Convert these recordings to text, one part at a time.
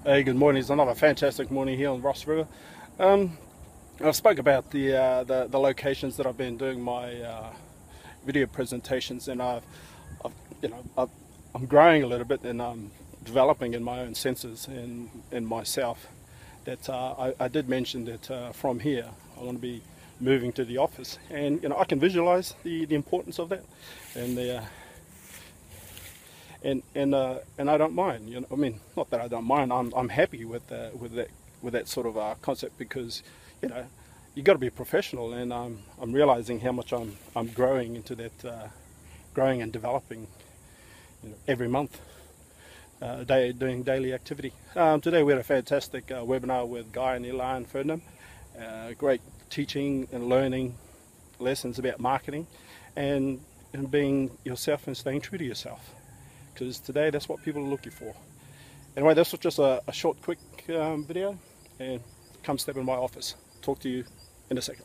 Hey, good morning. It's another fantastic morning here on Ross River. Um, I spoke about the locations that I've been doing my video presentations, and I've you know I've, I'm growing a little bit, and I'm developing in my own senses and in myself. That I did mention that from here I want to be moving to the office, and I can visualize the importance of that, and the and I don't mind. I mean, not that I don't mind. I'm happy with that sort of concept, because you know you got to be professional, and I'm realizing how much I'm growing into that, growing and developing, every month. Doing daily activity. Today we had a fantastic webinar with Guy and Ilan Ferdinand. Great teaching and learning lessons about marketing, and being yourself and staying true to yourself, because today that's what people are looking for. Anyway, this was just a short, quick video, and come step in my office. Talk to you in a second.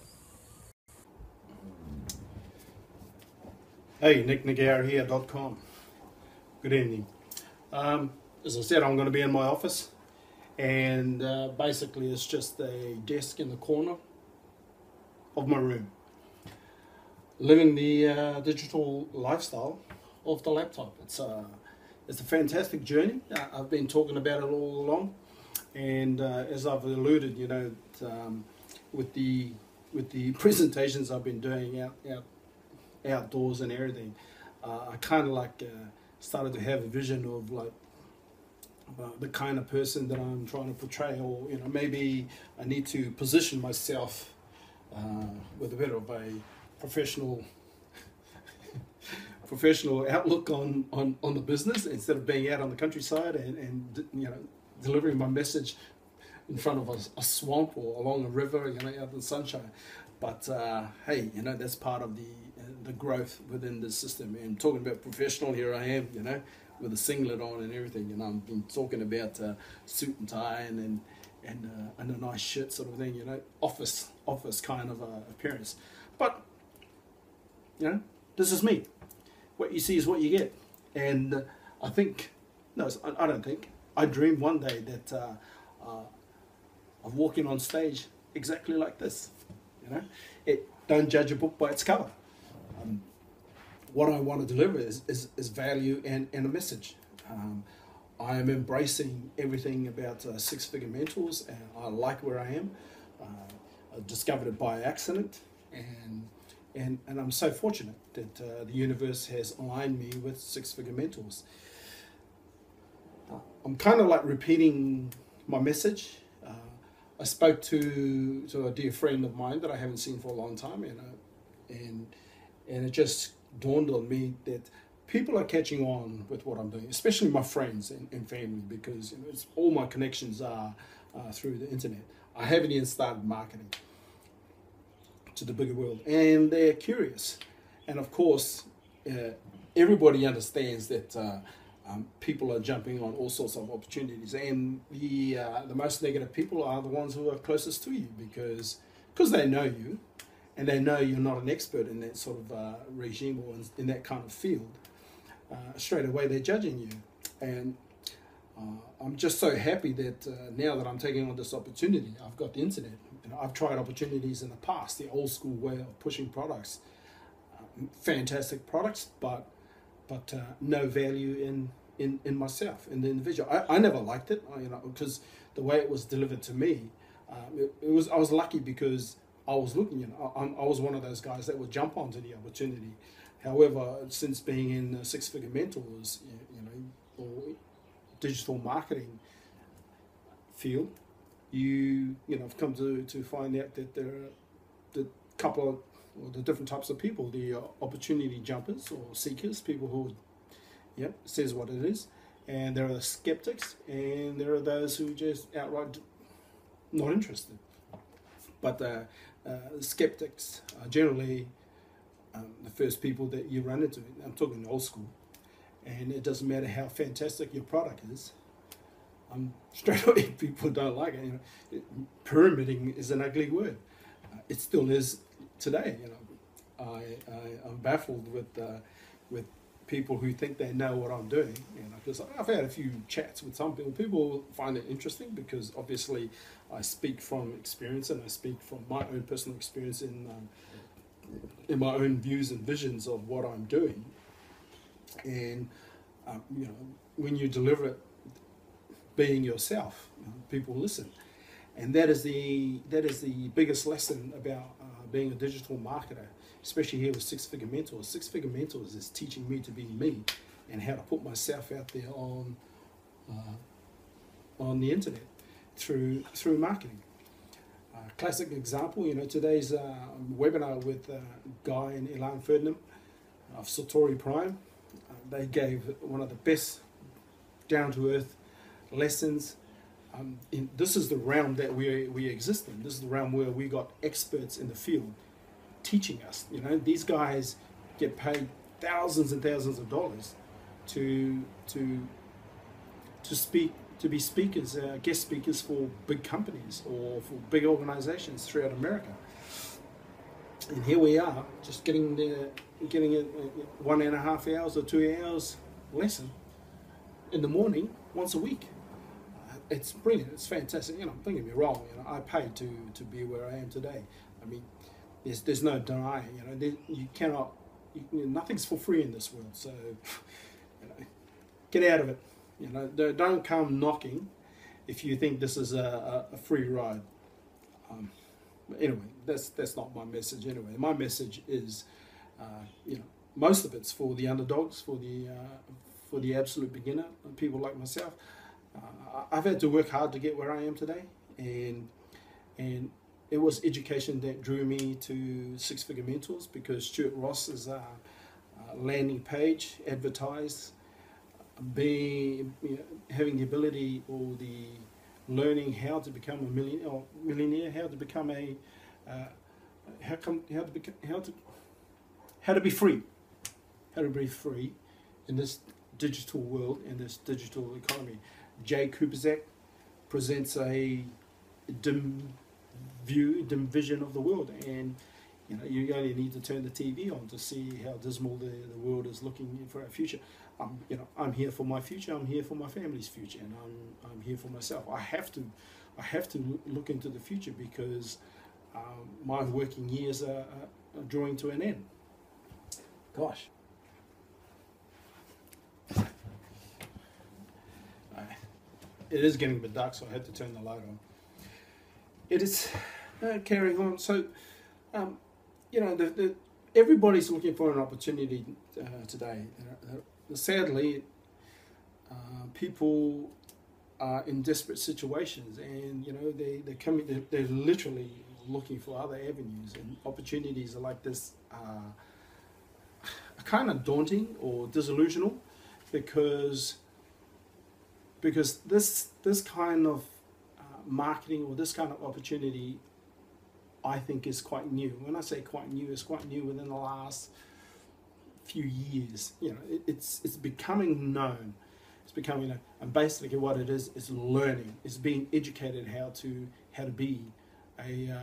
Hey, nicknagara.com. Good evening. As I said, I'm going to be in my office, and basically it's just a desk in the corner of my room, living the digital lifestyle of the laptop. It's a fantastic journey. I've been talking about it all along, and as I've alluded, with the presentations I've been doing outdoors and everything, I kind of started to have a vision of the kind of person that I'm trying to portray, or maybe I need to position myself with a bit of a professional outlook on the business, instead of being out on the countryside and delivering my message in front of a swamp or along a river, out in the sunshine. But hey, that's part of the growth within the system. And talking about professional, here I am, with a singlet on and everything, and I've been talking about suit and tie and a nice shirt sort of thing, office kind of appearance. But this is me. What you see is what you get. And I think, no, I don't think, I dream one day that of walking on stage exactly like this. Don't judge a book by its cover. What I want to deliver is value and a message. I am embracing everything about Six Figure Mentors, and I like where I am. I discovered it by accident, and I'm so fortunate that the universe has aligned me with Six Figure Mentors. I'm kind of repeating my message. I spoke to a dear friend of mine that I haven't seen for a long time, and it just dawned on me that people are catching on with what I'm doing, especially my friends and family, because all my connections are through the internet. I haven't even started marketing to the bigger world, and they're curious. And of course, everybody understands that people are jumping on all sorts of opportunities, and the most negative people are the ones who are closest to you, because they know you, and they know you're not an expert in that sort of regime or in that kind of field. Straight away they're judging you, and I'm just so happy that now that I'm taking on this opportunity, I've got the internet. I've tried opportunities in the past, the old school way of pushing products, fantastic products, but no value in myself, in the individual. I never liked it, because the way it was delivered to me, I was lucky because I was looking. I was one of those guys that would jump onto the opportunity. However, since being in Six Figure Mentors, or digital marketing field, I've come to find out that there are the couple of, or the different types of people: the opportunity jumpers or seekers, people who, says what it is, and there are the skeptics, and there are those who just outright not interested. But skeptics are generally the first people that you run into. I'm talking old school, and it doesn't matter how fantastic your product is. Straight away, people don't like it. Pyramiding is an ugly word. It still is today. I'm baffled with people who think they know what I'm doing. You know, because I've had a few chats with some people. People find it interesting because obviously I speak from experience and I speak from my own personal experience in my own views and visions of what I'm doing. And you know, when you deliver it, being yourself, you know, people listen. And that is the biggest lesson about being a digital marketer, especially here with Six Figure Mentors. Six Figure Mentors is teaching me to be me and how to put myself out there on the internet through marketing. Classic example, you know, today's webinar with Guy and Ilan Ferdinand of Satori Prime. They gave one of the best down-to-earth lessons. This is the realm that we exist in. This is the realm where we got experts in the field teaching us. You know, these guys get paid thousands and thousands of dollars to speak, to be speakers, guest speakers for big companies or for big organizations throughout America. And here we are, just getting a 1.5 hours or 2 hours lesson in the morning once a week. It's brilliant. It's fantastic. You know, don't get me wrong. You know, I paid to be where I am today. I mean, there's no denying. You know, you cannot. Nothing's for free in this world. So, you know, get out of it. You know, don't come knocking if you think this is a free ride. Anyway, that's not my message. Anyway, my message is, you know, most of it's for the underdogs, for the absolute beginner, people like myself. I've had to work hard to get where I am today, and it was education that drew me to Six Figure Mentors, because Stuart Ross's landing page advertised having the ability or the learning how to become a millionaire, how to become how to be free in this digital world, in this digital economy. Jay Kubizak presents a dim vision of the world, and you know, you only need to turn the TV on to see how dismal the world is looking for our future. You know, I'm here for my future. I'm here for my family's future, and I'm here for myself. I have to look into the future because my working years are drawing to an end. Gosh. It is getting a bit dark, so I had to turn the light on. It is carrying on. So, you know, everybody's looking for an opportunity today. Sadly, people are in desperate situations, and you know they're literally looking for other avenues, and opportunities like this are kind of daunting or disillusional, because this kind of marketing or this kind of opportunity, I think, is quite new. When I say quite new, it's quite new within the last few years. You know, it's becoming known. It's becoming known, and basically what it is learning. It's being educated how to be a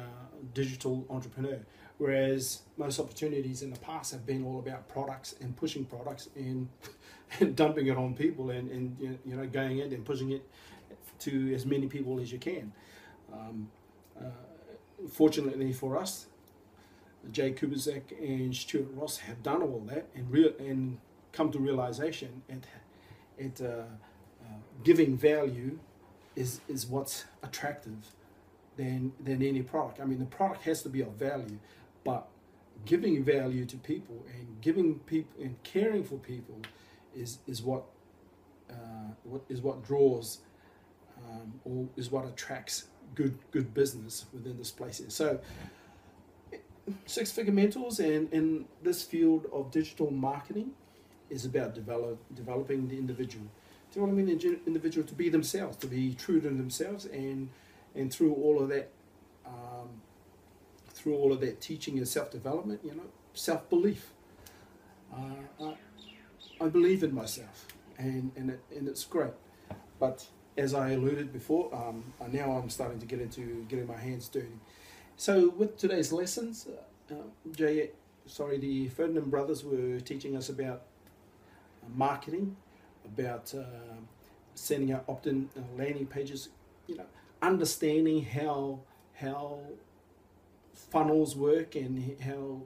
digital entrepreneur. Whereas most opportunities in the past have been all about products and pushing products and dumping it on people and you know, going in and pushing it to as many people as you can. Fortunately for us, Jay Kubizak and Stuart Ross have done all that and come to realization and giving value is what's attractive than any product. I mean, the product has to be of value, but giving value to people and giving people and caring for people is what draws or is what attracts good business within this place. So Six Figure Mentors and in this field of digital marketing is about developing the individual to be themselves, to be true to themselves, and through all of that teaching and self-development, you know, self-belief. I believe in myself, and it's great. But as I alluded before, now I'm starting to get into getting my hands dirty. So with today's lessons, the Ferdinand brothers were teaching us about marketing, about sending out opt-in landing pages, you know, understanding how funnels work and how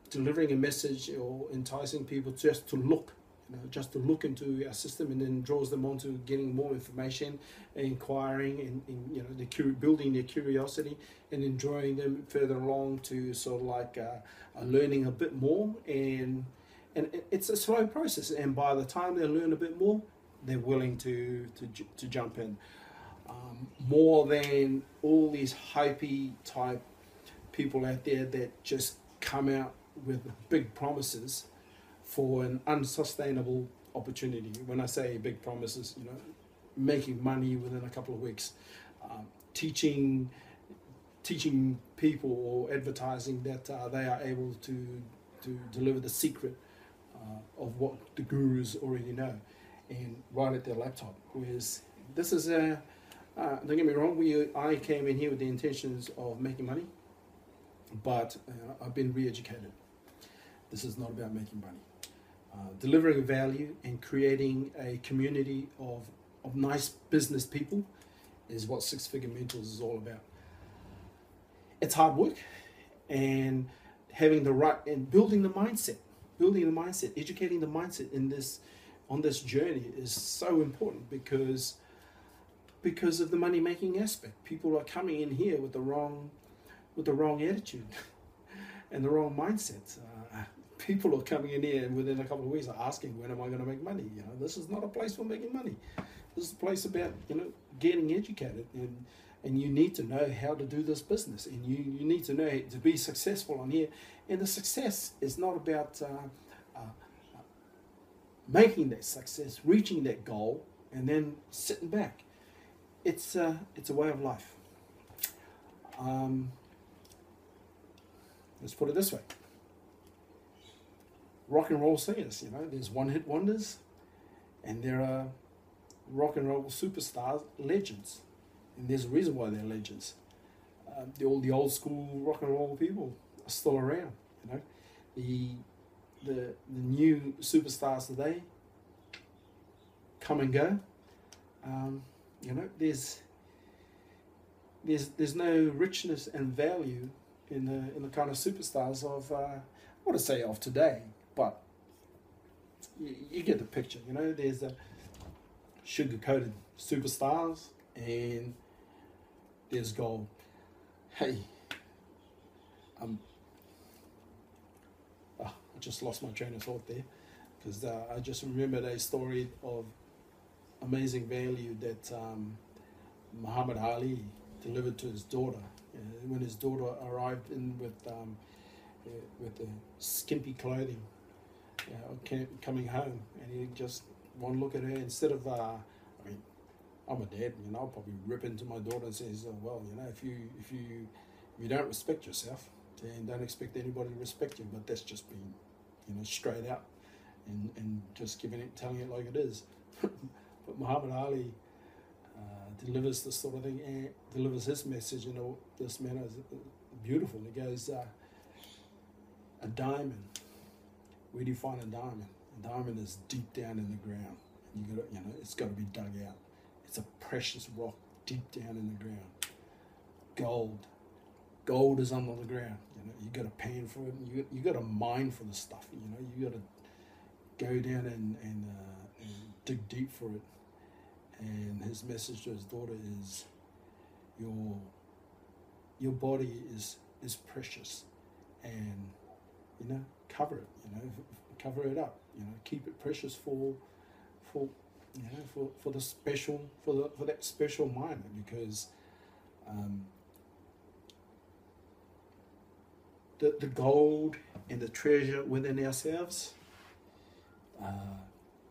delivering a message or enticing people just to look, just to look into our system, and then draws them on to getting more information, inquiring, and building their curiosity, and then drawing them further along to sort of like learning a bit more. And it's a slow process, and by the time they learn a bit more, they're willing to jump in. More than all these hypey type people out there that just come out with big promises for an unsustainable opportunity. When I say big promises, making money within a couple of weeks, teaching people or advertising that they are able to deliver the secret of what the gurus already know, and right at their laptop. Whereas this is don't get me wrong, I came in here with the intentions of making money, but I've been re-educated. This is not about making money. Delivering value and creating a community of nice business people is what Six Figure Mentors is all about. It's hard work, and having the right, and building the mindset, educating the mindset on this journey is so important, because of the money making aspect. People are coming in here with the wrong attitude and the wrong mindset. People are coming in here and within a couple of weeks are asking, when am I going to make money? This is not a place for making money. This is a place about getting educated, and you need to know how to do this business, and you need to know to be successful on here. And the success is not about making that success, reaching that goal, and then sitting back. It's a way of life. Let's put it this way. Rock and roll singers, there's one-hit wonders, and there are rock and roll superstars, legends, and there's a reason why they're legends. The old school rock and roll people are still around. The new superstars today come and go. There's no richness and value in the kind of superstars of I want to say of today, but you get the picture. There's the sugar-coated superstars, and there's gold. Hey, I just lost my train of thought there, because I just remembered a story of amazing value that Muhammad Ali delivered to his daughter when his daughter arrived in with the skimpy clothing, coming home, and he just one look at her, instead of I'm a dad, I'll probably rip into my daughter and says, well, if you don't respect yourself, then don't expect anybody to respect you. But that's just being straight out and just telling it like it is. But Muhammad Ali delivers this sort of thing, and delivers his message in this manner. Is beautiful. He goes, a diamond. Where do you find a diamond? A diamond is deep down in the ground. And it's got to be dug out. It's a precious rock deep down in the ground. Gold is under the ground. You got to pan for it. You got to mine for the stuff. You got to go down and dig deep for it. And his message to his daughter is, your body is precious, and cover it. Cover it up. Keep it precious for the special, for that special moment, because the gold and the treasure within ourselves,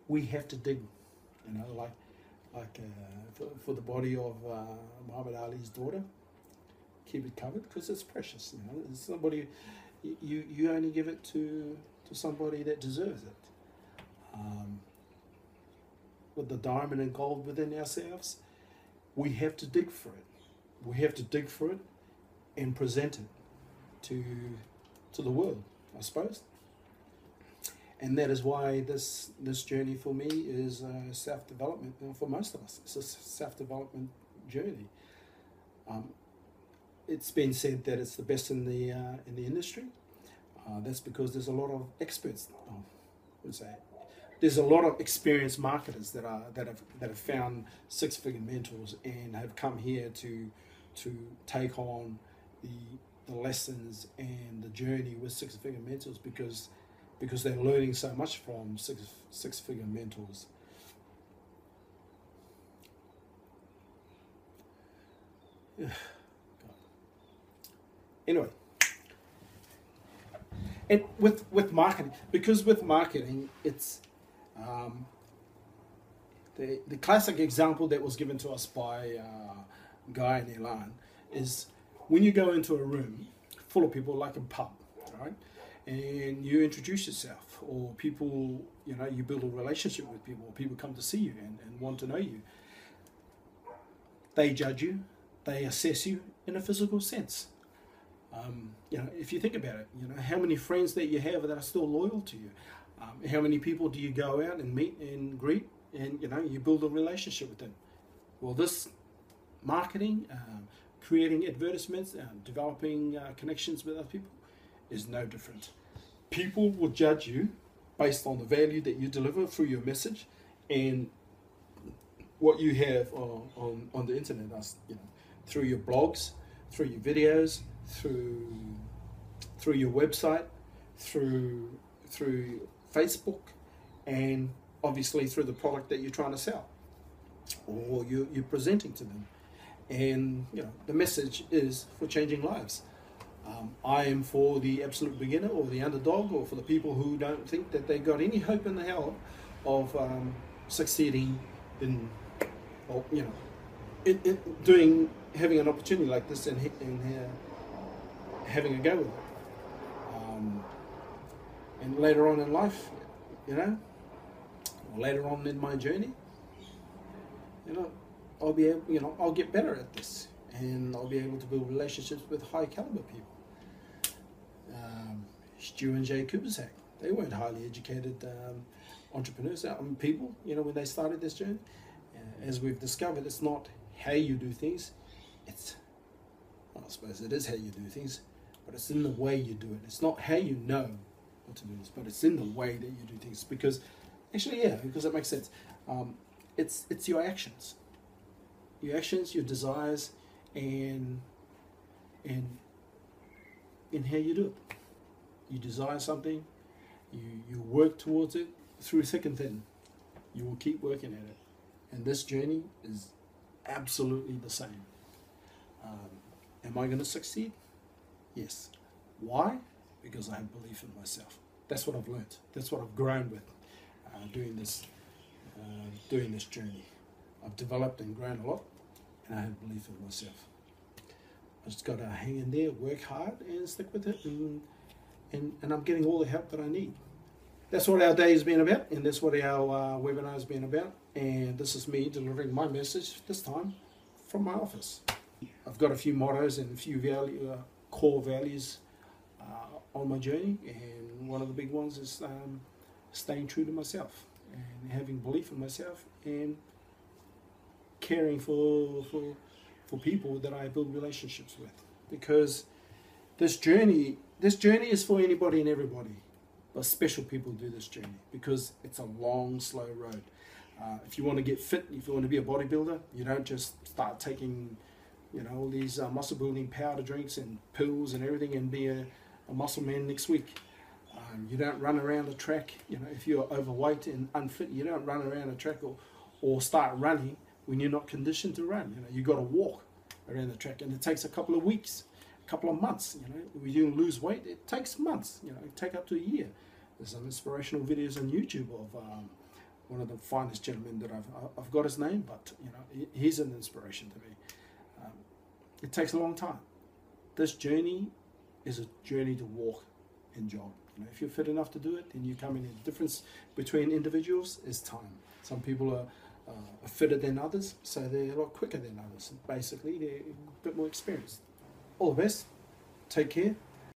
we have to dig. For the body of Muhammad Ali's daughter, keep it covered, because it's precious. It's somebody, you only give it to somebody that deserves it. With the diamond and gold within ourselves, we have to dig for it. We have to dig for it and present it to the world, I suppose. And that is why this journey for me is self-development. And for most of us, it's a self-development journey. It's been said that it's the best in the industry. That's because there's a lot of experts. There's a lot of experienced marketers that have found six-figure mentors and have come here to take on the lessons and the journey with six-figure mentors because they're learning so much from six-figure mentors. Anyway, and with marketing, because with marketing, it's the classic example that was given to us by Guy and Elan is when you go into a room full of people, like a pub, right? And you introduce yourself, or people, you build a relationship with people, or people come to see you and want to know you. They judge you, they assess you in a physical sense. If you think about it, how many friends that you have that are still loyal to you? How many people do you go out and meet and greet, and you build a relationship with them? Well, this marketing, creating advertisements, developing connections with other people is no different. People will judge you based on the value that you deliver through your message and what you have on the internet. Through your blogs, through your videos, through your website, through Facebook, and obviously through the product that you're trying to sell or you're presenting to them. And the message is for changing lives. I am for the absolute beginner or the underdog, or for the people who don't think that they got any hope in the hell of succeeding in having an opportunity like this and having a go with it. And later on in life, or later on in my journey, I'll be able, I'll get better at this, and I'll be able to build relationships with high caliber people. Stu and Jay Kubisak, they weren't highly educated entrepreneurs, people, when they started this journey. As we've discovered, it's not how you do things, I suppose it is how you do things, but it's in the way you do it. It's not how you know what to do this, but it's in the way that you do things. Because it makes sense. It's your actions, your desires, and how you do it. You desire something, you work towards it through thick and thin. You will keep working at it, and this journey is absolutely the same. Am I going to succeed? Yes. Why? Because I have belief in myself. That's what I've learned. That's what I've grown with doing this journey. I've developed and grown a lot, and I have belief in myself. I just got to hang in there, work hard, and stick with it, and I'm getting all the help that I need. That's what our day has been about, and that's what our webinar has been about. And this is me delivering my message, this time from my office. I've got a few mottos and a few core values on my journey, and one of the big ones is staying true to myself and having belief in myself and caring for people that I build relationships with. Because this journey is for anybody and everybody, but special people do this journey because it's a long, slow road. If you want to get fit, if you want to be a bodybuilder, you don't just start taking all these muscle building powder drinks and pills and everything and be a muscle man next week. You don't run around a track, if you're overweight and unfit, you don't run around a track or start running when you're not conditioned to run. You got to walk around the track, and it takes a couple of weeks, a couple of months. When you lose weight, it takes months. It take up to a year. There's some inspirational videos on YouTube of one of the finest gentlemen that I've got his name, but he's an inspiration to me. It takes a long time. This journey is a journey to walk and jog. If you're fit enough to do it, then you come in. The difference between individuals is time. Some people are fitter than others, so they're a lot quicker than others. Basically, they're a bit more experienced. All the best. Take care.